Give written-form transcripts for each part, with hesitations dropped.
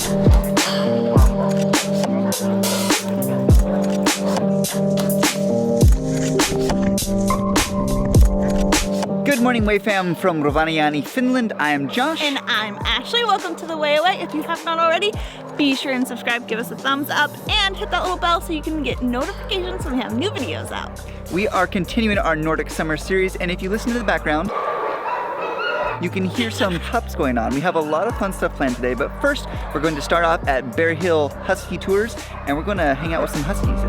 Good morning, Way Fam, from Rovaniemi, Finland. I'm Josh. And I'm Ashley. Welcome to the Way Away. If you have not already, be sure and subscribe, give us a thumbs up, and hit that little bell so you can get notifications when we have new videos out. We are continuing our Nordic summer series, and if you listen to the background, you can hear some pups going on. We have a lot of fun stuff planned today, but first we're going to start off at Hill Husky Tours, and we're going to hang out with some huskies.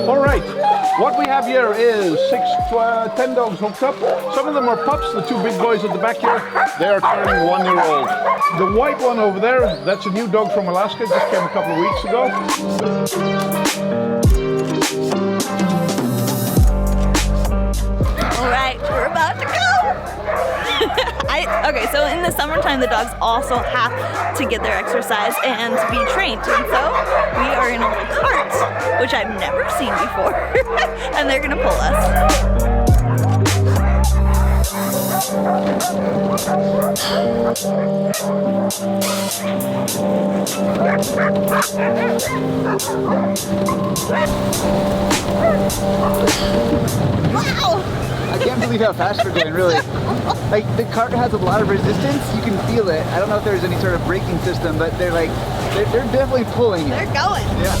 All right, what we have here is 10 dogs hooked up. Some of them are pups. The two big boys at the back here, they are turning 1 year old. The white one over there, that's a new dog from Alaska, just came a couple of weeks ago. All right, we're about to go. Okay, so in the summertime, the dogs also have to get their exercise and be trained. And so we are in a little cart, which I've never seen before, and they're gonna pull us. Wow! I can't believe how fast we're going, really. Like, the cart has a lot of resistance. You can feel it. I don't know if there's any sort of braking system, but they're definitely pulling it. They're going. Yeah.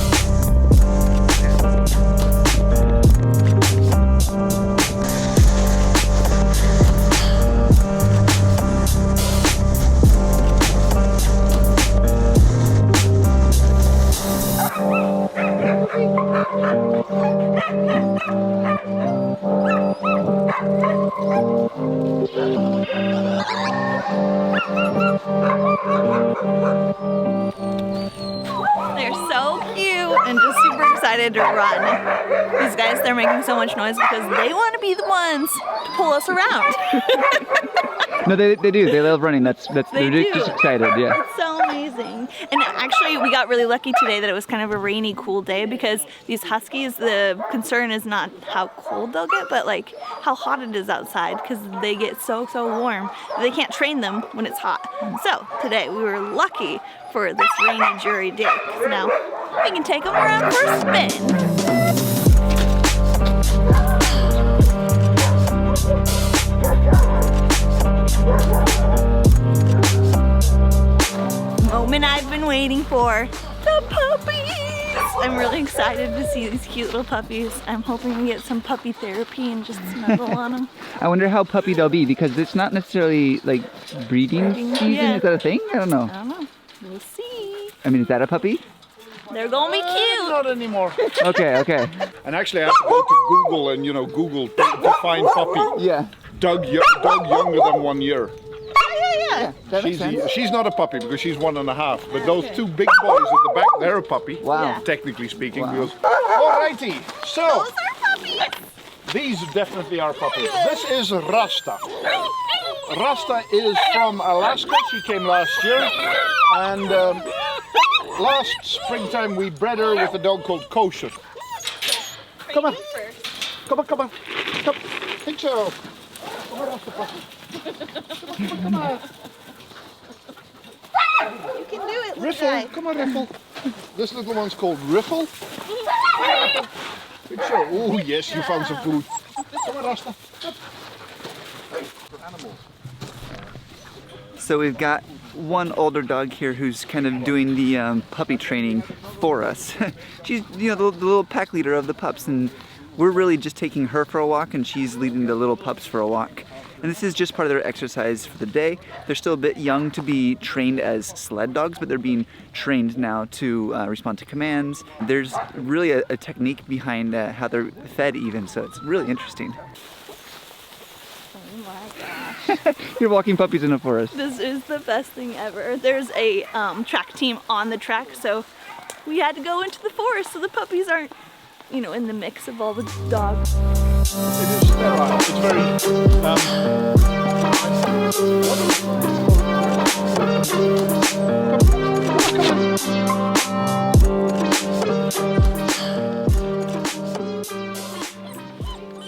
They're so cute and just super excited to run. These guys, they're making so much noise because they want to be the ones to pull us around. No, they do. They love running. They're just excited, yeah. It's so amazing. And actually, we got really lucky today that it was kind of a rainy, cool day because these huskies, the concern is not how cold they'll get, but like how hot it is outside because they get so warm. They can't train them when it's hot. So today we were lucky for this rainy, dreary day because now we can take them around for a spin. Moment I've been waiting for, the puppies! I'm really excited to see these cute little puppies. I'm hoping we get some puppy therapy and just snuggle on them. I wonder how puppy they'll be because it's not necessarily like breeding season. Yeah. Is that a thing? I don't know. I don't know. We'll see. I mean, is that a puppy? They're gonna be cute. Not anymore. Okay. And actually I have to go to Google and, Google to find puppy. Yeah. Dog younger than 1 year. Yeah, that makes sense. She's not a puppy because she's 1.5. But those two big boys at the back, they're a puppy. Wow. Yeah. Technically speaking. Wow. Because, alrighty, so Those are puppies. these definitely are puppies. This is Rasta. Rasta is from Alaska. She came last year. And last springtime we bred her with a dog called Kosher. Come on. Come on. Come. Think so. Come on, Rasta puppy. Come on. You can do it, little Riffle, guy. come on, Riffle. This little one's called Riffle. Good show. Oh yes, you found some food. Come on, Rasta. For animals. So we've got one older dog here who's kind of doing the puppy training for us. She's, the little pack leader of the pups, and we're really just taking her for a walk, and she's leading the little pups for a walk. And this is just part of their exercise for the day. They're still a bit young to be trained as sled dogs, but they're being trained now to respond to commands. There's really a technique behind how they're fed even, so it's really interesting. Oh my gosh. You're walking puppies in a forest. This is the best thing ever. There's a track team on the track, so we had to go into the forest so the puppies aren't, in the mix of all the dogs. It is sterile. It's very...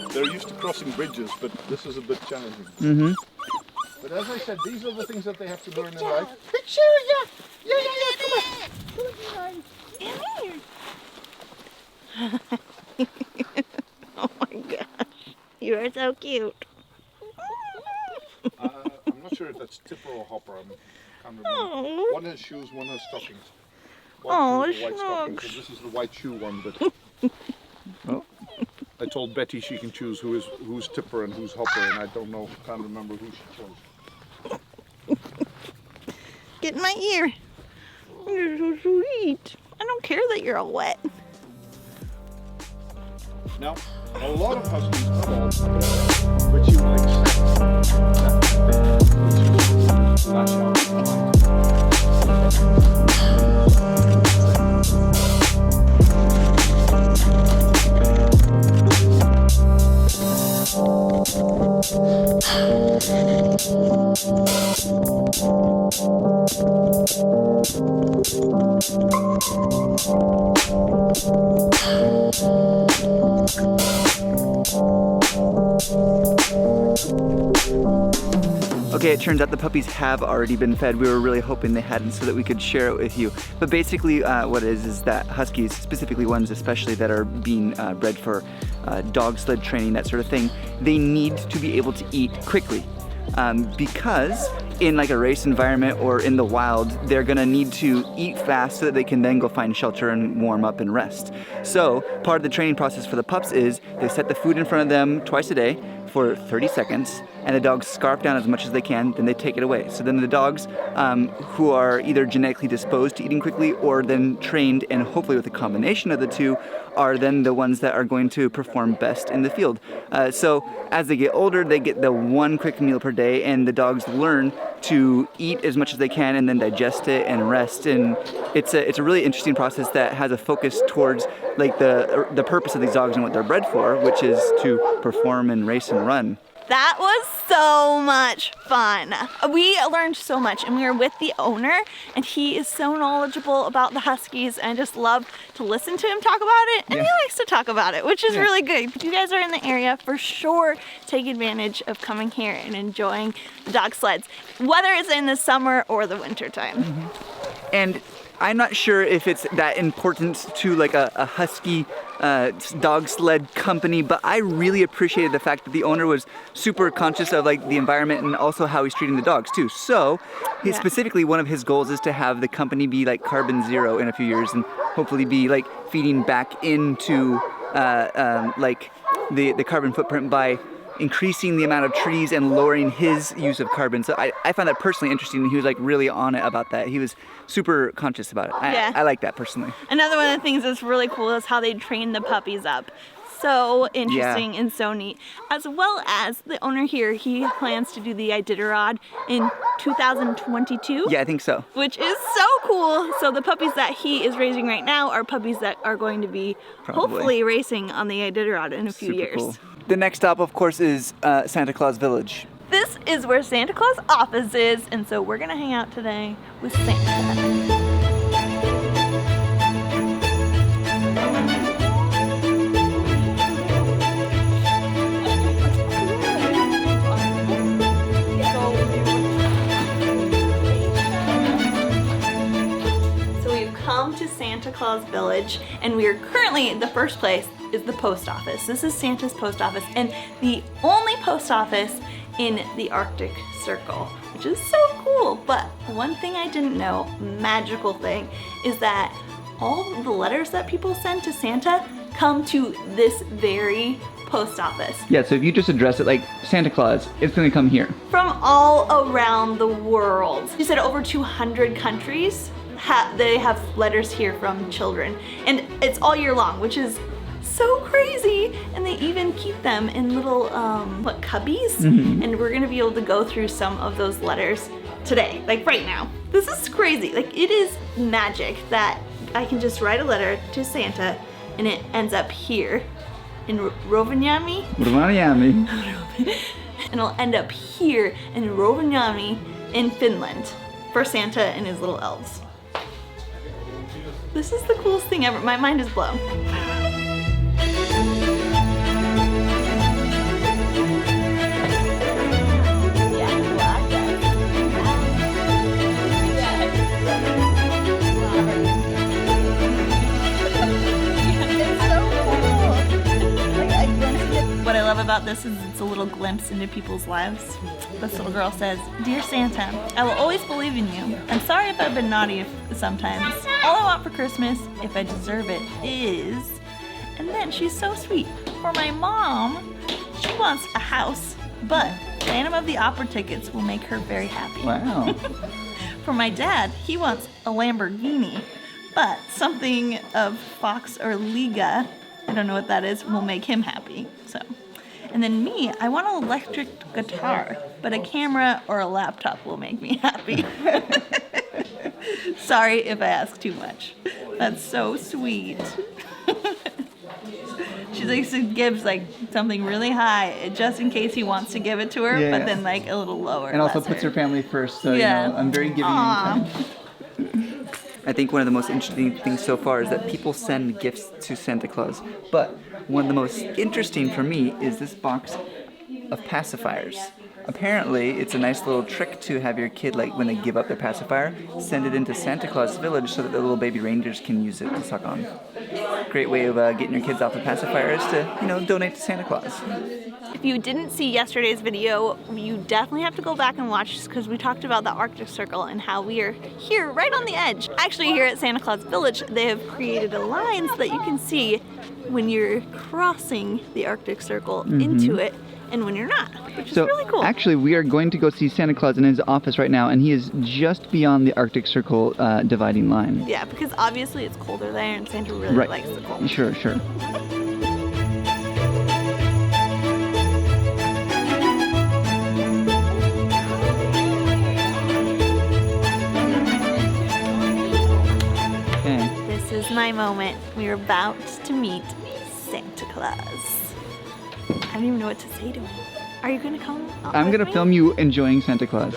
They're used to crossing bridges, but this is a bit challenging. Mm-hmm. But as I said, these are the things that they have to learn in life. Oh my gosh, you are so cute. I'm not sure if that's Tipper or Hopper. I can't remember. Oh. One has shoes, one has stockings. Oh, White stockings. And this is the white shoe one. But I told Betty she can choose who's Tipper and who's Hopper, and I don't know, can't remember who she chose. Get in my ear. You're so sweet. I don't care that you're all wet. Now, a lot of huskies call, but you like lash out. Okay, it turns out the puppies have already been fed. We were really hoping they hadn't so that we could share it with you. But basically what it is that huskies, specifically ones especially that are being bred for dog sled training, that sort of thing, they need to be able to eat quickly. Because in like a race environment or in the wild, they're gonna need to eat fast so that they can then go find shelter and warm up and rest. So part of the training process for the pups is they set the food in front of them twice a day for 30 seconds, and the dogs scarf down as much as they can, then they take it away. So then the dogs who are either genetically disposed to eating quickly or then trained, and hopefully with a combination of the two, are then the ones that are going to perform best in the field. So as they get older, they get the one quick meal per day, and the dogs learn to eat as much as they can and then digest it and rest. And it's a really interesting process that has a focus towards like the purpose of these dogs and what they're bred for, which is to perform and race and run. That was so much fun. We learned so much, and we were with the owner, and he is so knowledgeable about the huskies, and I just love to listen to him talk about it, and he likes to talk about it, which is really good. If you guys are in the area, for sure take advantage of coming here and enjoying the dog sleds, whether it's in the summer or the winter time. And I'm not sure if it's that important to like a husky dog sled company, but I really appreciated the fact that the owner was super conscious of like the environment and also how he's treating the dogs too. So specifically one of his goals is to have the company be like carbon zero in a few years and hopefully be like feeding back into like the carbon footprint by increasing the amount of trees and lowering his use of carbon. So I found that personally interesting, and he was like really on it about that. He was super conscious about it. I like that personally. Another one of the things that's really cool is how they train the puppies up. So interesting and so neat. As well as the owner here, he plans to do the Iditarod in 2022. Yeah, I think so. Which is so cool. So the puppies that he is raising right now are puppies that are going to be hopefully racing on the Iditarod in a few years. Cool. The next stop, of course, is Santa Claus Village. This is where Santa Claus office is, and so we're gonna hang out today with Santa. To Santa Claus Village, and we are currently, the first place is the post office. This is Santa's post office, and the only post office in the Arctic Circle, which is so cool. But one thing I didn't know, magical thing, is that all of the letters that people send to Santa come to this very post office. Yeah, so if you just address it like Santa Claus, it's gonna come here. From all around the world. You said over 200 countries. They have letters here from children, and it's all year long, which is so crazy. And they even keep them in little cubbies, and we're gonna be able to go through some of those letters today, like right now. This is crazy. Like, it is magic that I can just write a letter to Santa and it ends up here in Rovaniemi. And it'll end up here in Rovaniemi in Finland for Santa and his little elves. This is the coolest thing ever. My mind is blown. Yeah, love about this is it's a little glimpse into people's lives. This little girl says, "Dear Santa, I will always believe in you. I'm sorry if I've been naughty sometimes. All I want for Christmas, if I deserve it, is..." And then she's so sweet. For my mom, she wants a house, but Phantom of the Opera tickets will make her very happy. Wow. For my dad, he wants a Lamborghini, but something of Fox or Liga, I don't know what that is, will make him happy. So, and then me, I want an electric guitar, but a camera or a laptop will make me happy. Sorry if I ask too much. That's so sweet. She like gives like something really high just in case he wants to give it to her, Yeah. but then like a little lower. And also lesser. puts her family first, so Yeah. you know, I'm very giving. Aw. I think one of the most interesting things so far is that people send gifts to Santa Claus. But one of the most interesting for me is this box of pacifiers. Apparently, it's a nice little trick to have your kid, like when they give up their pacifier, send it into Santa Claus Village so that the little baby reindeers can use it to suck on. Great way of getting your kids off the pacifier is to, you know, donate to Santa Claus. If you didn't see yesterday's video, you definitely have to go back and watch this because we talked about the Arctic Circle and how we are here right on the edge. Actually, here at Santa Claus Village, they have created a line so that you can see when you're crossing the Arctic Circle into it and when you're not, which is really cool. Actually, we are going to go see Santa Claus in his office right now, and he is just beyond the Arctic Circle dividing line. Yeah, because obviously it's colder there and Santa really likes the cold. Sure, sure. This is my moment. We're about to meet Santa Claus. I don't even know what to say to him. Are you gonna come? I'm gonna film you enjoying Santa Claus.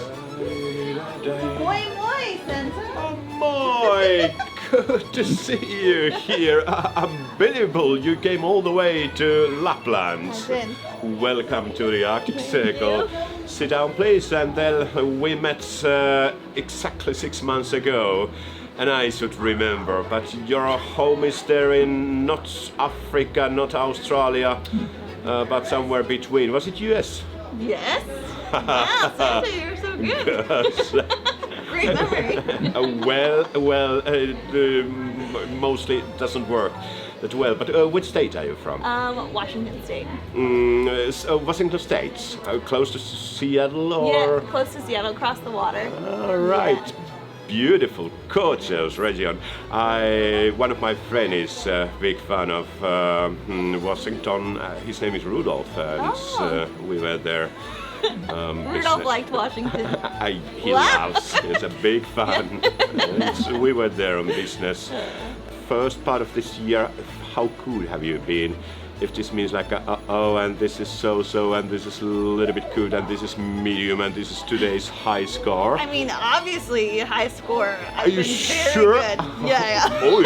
Moi moi, Santa. Boy, good to see you here. Unbelievable, you came all the way to Lapland. I did. Welcome to the Arctic Circle. Sit down, please. And then we met exactly 6 months ago. And I should remember, but your home is there in not Africa, not Australia, but somewhere between. Was it US? Yes. Wow, Santa, you're so good. Great memory. Mostly it doesn't work that well. But which state are you from? Washington State. Washington State, close to Seattle, or? Yeah, close to Seattle, across the water. All right. Yeah. Beautiful, gorgeous region. One of my friends is a big fan of Washington. His name is Rudolph, and we were there. Rudolph liked Washington. He loves. He's a big fan. So we were there on business. First part of this year, how good have you been? If this means like and this is so, and this is a little bit good, and this is medium, and this is today's high score. I mean, obviously, high score. Are you sure? Very good. Yeah. Oh,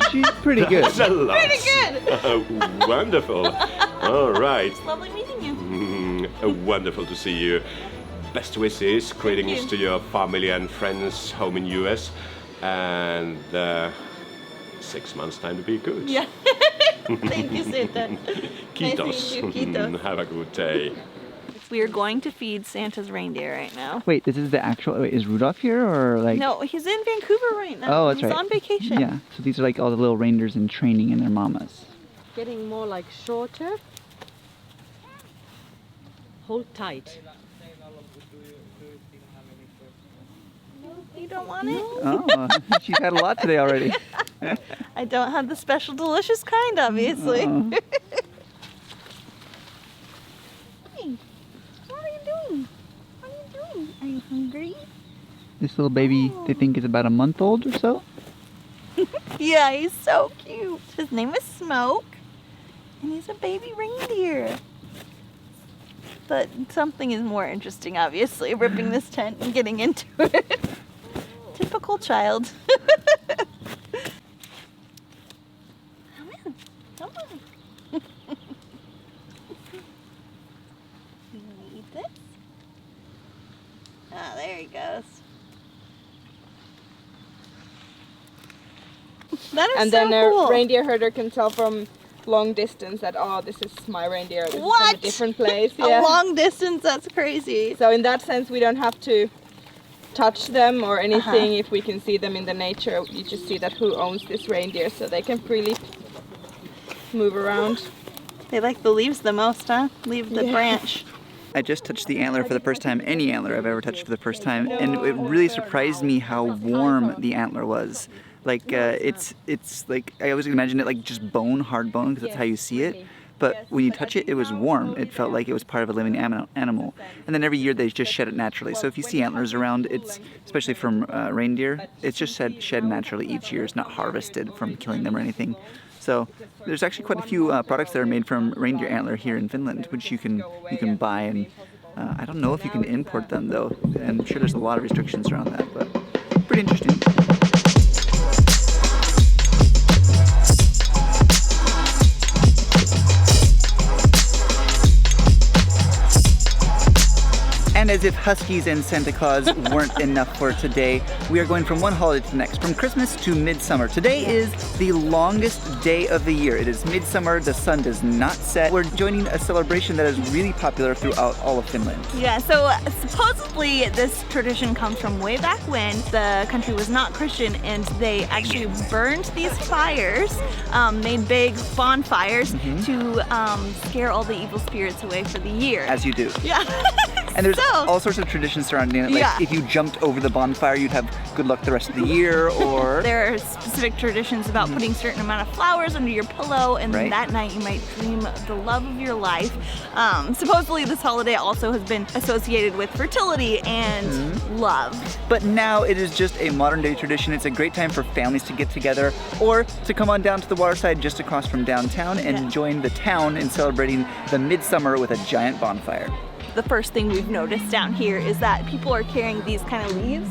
She's pretty good. that's a lot. Pretty good. Wonderful. All right. It's lovely meeting you. Wonderful to see you. Best wishes, greetings to your family and friends home in US, and 6 months time to be good. Yeah. Thank you, Santa. Kiitos. Nice to meet you. Kiitos. Have a good day. We are going to feed Santa's reindeer right now. Wait, this is the actual. Wait, is Rudolph here or like? No, he's in Vancouver right now. Oh, that's he's right. on vacation. Yeah. So these are like all the little reindeers in training in their mamas. Getting more like shorter. Hold tight. You don't want it? Oh, she's had a lot today already. I don't have the special delicious kind, obviously. Oh. Hey, what are you doing? What are you doing? Are you hungry? This little baby, they think is about a month old or so. Yeah, he's so cute. His name is Smoke, and he's a baby reindeer. But something is more interesting, obviously, ripping this tent and getting into it. Typical child. Come in. Come on. You want to eat this? Ah, there he goes. That is And so then a cool. reindeer herder can tell from long distance that, oh, this is my reindeer, this is from What? a different place. A long distance, that's crazy. So in that sense, we don't have to touch them or anything. If we can see them in the nature, you just see that who owns this reindeer, so they can freely move around. They like the leaves the most, huh? Leave the branch. I just touched the antler for the first time, any antler I've ever touched for the first time, and it really surprised me how warm the antler was. Like it's like, I always imagine it like just bone, hard bone, because that's how you see it. But when you touch it, it was warm. It felt like it was part of a living animal. And then every year they just shed it naturally. So if you see antlers around, it's, especially from reindeer, it's just shed naturally each year. It's not harvested from killing them or anything. So there's actually quite a few products that are made from reindeer antler here in Finland, which you can buy. And I don't know if you can import them though. And I'm sure there's a lot of restrictions around that, but pretty interesting. And as if Huskies and Santa Claus weren't enough for today, we are going from one holiday to the next, from Christmas to Midsummer. Today is the longest day of the year. It is Midsummer, the sun does not set. We're joining a celebration that is really popular throughout all of Finland. Yeah, so supposedly this tradition comes from way back when the country was not Christian, and they actually burned these fires, made big bonfires to scare all the evil spirits away for the year. As you do. Yeah. And there's all sorts of traditions surrounding it. Like if you jumped over the bonfire, you'd have good luck the rest of the year, or... There are specific traditions about putting a certain amount of flowers under your pillow, and then that night you might dream of the love of your life. Supposedly this holiday also has been associated with fertility and love. But now it is just a modern day tradition. It's a great time for families to get together, or to come on down to the waterside just across from downtown and join the town in celebrating the Midsummer with a giant bonfire. The first thing we've noticed down here is that people are carrying these kind of leaves.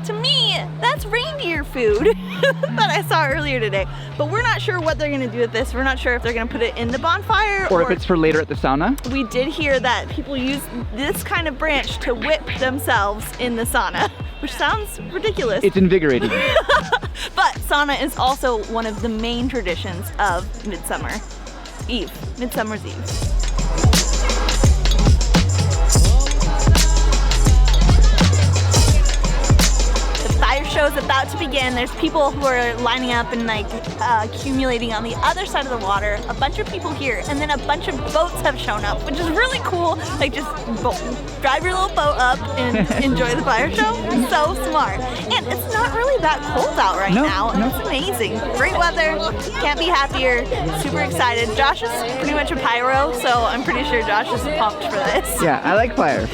To me, that's reindeer food that I saw earlier today. But we're not sure what they're gonna do with this. We're not sure if they're gonna put it in the bonfire or if it's for later at the sauna. We did hear that people use this kind of branch to whip themselves in the sauna, which sounds ridiculous. It's invigorating. But sauna is also one of the main traditions of Midsummer's Eve. Show's about to begin. There's people who are lining up and like accumulating on the other side of the water. A bunch of people here, and then a bunch of boats have shown up, which is really cool. Like just drive your little boat up and enjoy the fire show. So smart. And it's not really that cold out right now. It's amazing. Great weather. Can't be happier. Super excited. Josh is pretty much a pyro, so I'm pretty sure Josh is pumped for this. Yeah, I like fire.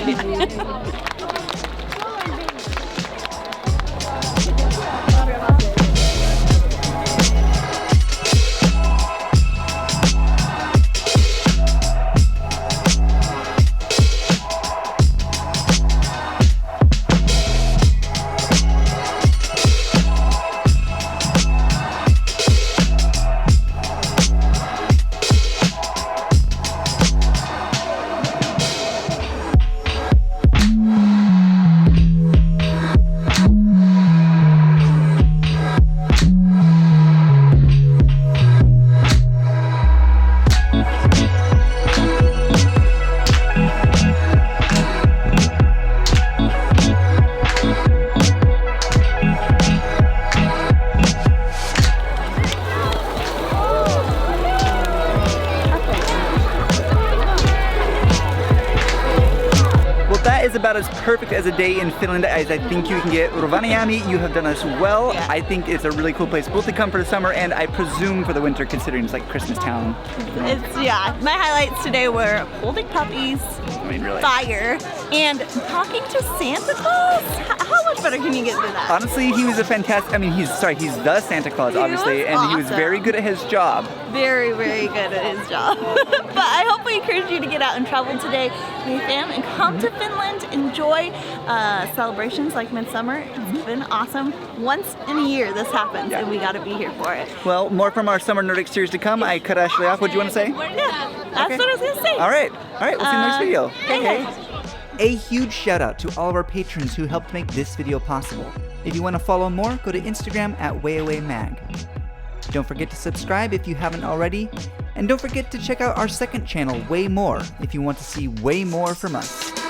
Is about as perfect as a day in Finland as I think you can get. Rovaniemi, you have done us well. Yeah. I think it's a really cool place both to come for the summer and I presume for the winter, considering it's like Christmas town. My highlights today were holding puppies, really. fire, and talking to Santa Claus. How much better can you get than that? Honestly, he was a fantastic, he's the Santa Claus, obviously, and he was very good at his job. Very, very good at his job. But I hope we encourage you to get out and travel today with your fam and come to Finland. Enjoy celebrations like Midsummer. It's been awesome. Once in a year this happens, and we gotta be here for it. Well, more from our Summer Nordic series to come. I cut Ashley off. What do you want to say? Yeah, that's what I was gonna say. All right, we'll see you in the next video. Hey. A huge shout out to all of our patrons who helped make this video possible. If you want to follow more, go to Instagram at WayAwayMag. Don't forget to subscribe if you haven't already, And don't forget to check out our second channel, Way More, if you want to see way more from us.